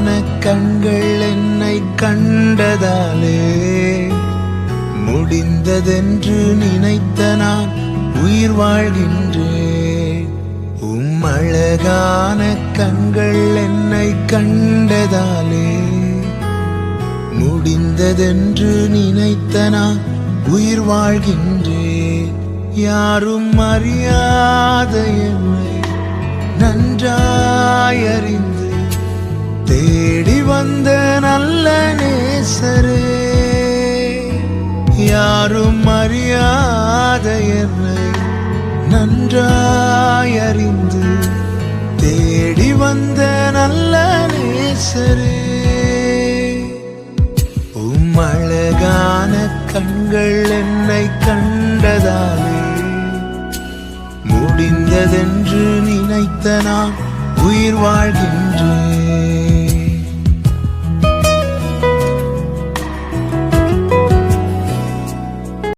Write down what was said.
அழகான கண்கள் என்னை கண்டதாலே முடிந்ததென்று நினைத்த நான் உயிர் வாழ்கின்றேன். அழகான கண்கள் என்னை கண்டதாலே முடிந்ததென்று நினைத்த நான் உயிர் வாழ்கின்றேன். யாரும் அறியாத என்னை நன்றாய் அறிந்து தேடி வந்த நல்ல நேசரே, யாரும் அறியாத என்னை நன்றாய் அறிந்து தேடி வந்த நல்ல நேசரே. அழகான கண்கள் என்னை கண்டதாலே முடிந்ததென்று நினைத்த நான் உயிர் வாழ்கின்றேன்.